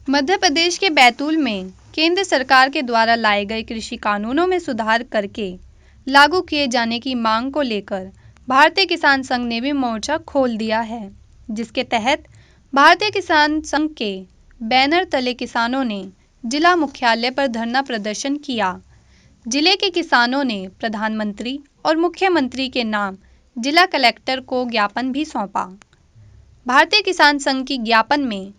मध्य प्रदेश के बैतूल में केंद्र सरकार के द्वारा लाए गए कृषि कानूनों में सुधार करके लागू किए जाने की मांग को लेकर भारतीय किसान संघ ने भी मोर्चा खोल दिया है, जिसके तहत भारतीय किसान संघ के बैनर तले किसानों ने जिला मुख्यालय पर धरना प्रदर्शन किया। जिले के किसानों ने प्रधानमंत्री और मुख्यमंत्री के नाम जिला कलेक्टर को ज्ञापन भी सौंपा। भारतीय किसान संघ की ज्ञापन में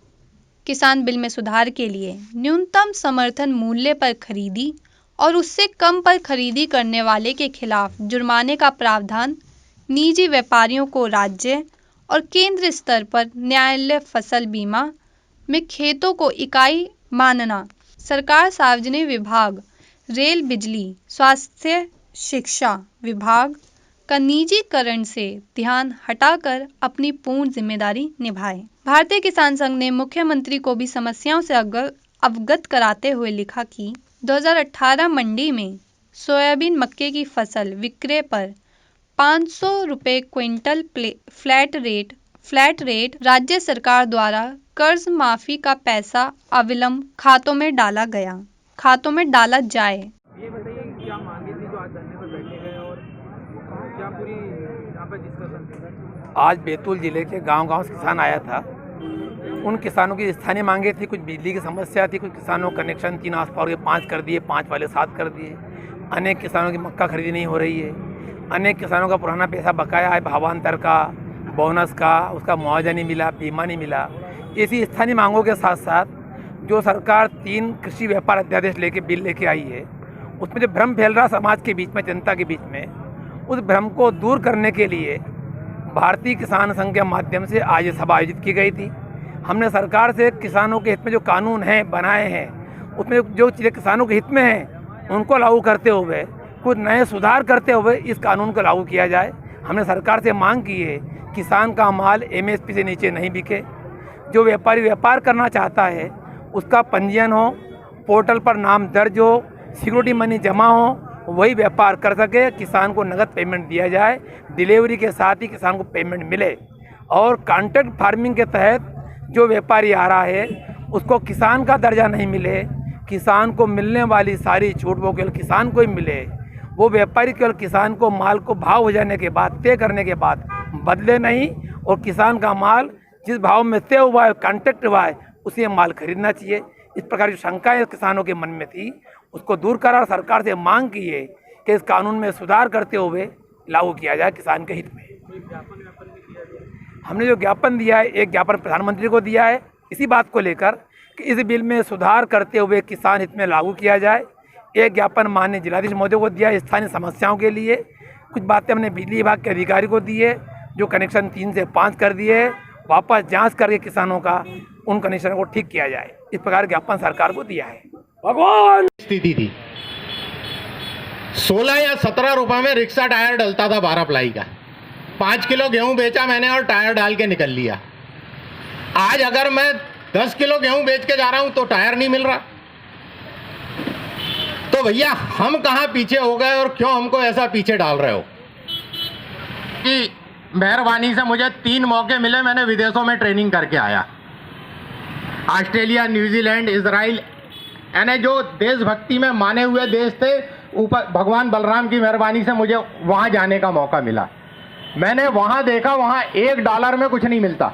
किसान बिल में सुधार के लिए न्यूनतम समर्थन मूल्य पर खरीदी और उससे कम पर खरीदी करने वाले के खिलाफ जुर्माने का प्रावधान, निजी व्यापारियों को राज्य और केंद्र स्तर पर न्यायालय, फसल बीमा में खेतों को इकाई मानना, सरकार सार्वजनिक विभाग, रेल, बिजली, स्वास्थ्य, शिक्षा विभाग का निजीकरण से ध्यान हटाकर अपनी पूर्ण जिम्मेदारी निभाए। भारतीय किसान संघ ने मुख्यमंत्री को भी समस्याओं से अवगत कराते हुए लिखा कि 2018 मंडी में सोयाबीन, मक्के की फसल विक्रय पर 500 रुपये क्विंटल फ्लैट रेट राज्य सरकार द्वारा कर्ज माफी का पैसा अविलंब खातों में डाला जाए। ये बताइए क्या मांगे थी जो आज धरने पर बैठे गए और क्या पूरी यहाँ पर डिस्कशन थी? आज बैतूल जिले के गांव-गांव से किसान आया था। उन किसानों की स्थानीय मांगे थी, कुछ बिजली की समस्या थी, कुछ किसानों को कनेक्शन 3 आस पास के 5 कर दिए, 5 वाले 7 कर दिए। अनेक किसानों की मक्का खरीदी नहीं हो रही है। अनेक किसानों का पुराना पैसा बकाया है, भावांतर का, बोनस का, उसका मुआवजा नहीं मिला, बीमा नहीं मिला। ऐसी स्थानीय मांगों के साथ साथ जो सरकार 3 कृषि व्यापार अध्यादेश बिल लेके आई है, उसमें जो भ्रम फैल रहा समाज के बीच में, जनता के बीच में, उस भ्रम को दूर करने के लिए भारतीय किसान संघ के माध्यम से आज ये सभा आयोजित की गई थी। हमने सरकार से किसानों के हित में जो कानून हैं बनाए हैं, उसमें जो चीज़ें किसानों के हित में हैं उनको लागू करते हुए, कुछ नए सुधार करते हुए इस कानून को लागू किया जाए। हमने सरकार से मांग की है किसान का माल MSP से नीचे नहीं बिके। जो व्यापारी व्यापार करना चाहता है उसका पंजीयन हो, पोर्टल पर नाम दर्ज हो, सिक्योरिटी मनी जमा हो, वही व्यापार कर सके। किसान को नगद पेमेंट दिया जाए, डिलीवरी के साथ ही किसान को पेमेंट मिले। और कॉन्ट्रैक्ट फार्मिंग के तहत जो व्यापारी आ रहा है उसको किसान का दर्जा नहीं मिले, किसान को मिलने वाली सारी छूट वो केवल किसान को ही मिले। वो व्यापारी केवल किसान को माल को भाव हो जाने के बाद, तय करने के बाद बदले नहीं, और किसान का माल जिस भाव में तय हुआ है, कॉन्ट्रैक्ट हुआ है, उसी माल खरीदना चाहिए। इस प्रकार की शंकाएं किसानों के मन में थी, उसको दूर करा। सरकार से मांग की है कि इस कानून में सुधार करते हुए लागू किया जाए किसान के हित में। हमने जो ज्ञापन दिया है, एक ज्ञापन प्रधानमंत्री को दिया है इसी बात को लेकर कि इस बिल में सुधार करते हुए किसान हित में लागू किया जाए। एक ज्ञापन माननीय जिलाधीश महोदय को दिया है स्थानीय समस्याओं के लिए। कुछ बातें हमने बिजली विभाग के अधिकारी को दी है, जो कनेक्शन 3 से 5 कर दिए है, वापस जांच करके किसानों का उन कनेक्शन को ठीक किया जाए। इस प्रकार ज्ञापन सरकार को दिया है। भगवान स्थिति थी 16 या 17 रुपए में रिक्शा टायर डलता था 12 प्लाई का। 5 किलो गेहूं बेचा मैंने और टायर डाल के निकल लिया। आज अगर मैं 10 किलो गेहूं बेच के जा रहा हूं तो टायर नहीं मिल रहा। तो भैया हम कहां पीछे हो गए और क्यों हमको ऐसा पीछे डाल रहे हो? कि मेहरबानी से मुझे 3 मौके मिले, मैंने विदेशों में ट्रेनिंग करके आया। ऑस्ट्रेलिया, न्यूजीलैंड, इजराइल, यानी जो देशभक्ति में माने हुए देश थे, ऊपर भगवान बलराम की मेहरबानी से मुझे वहां जाने का मौका मिला। मैंने वहां देखा, वहां $1 में कुछ नहीं मिलता।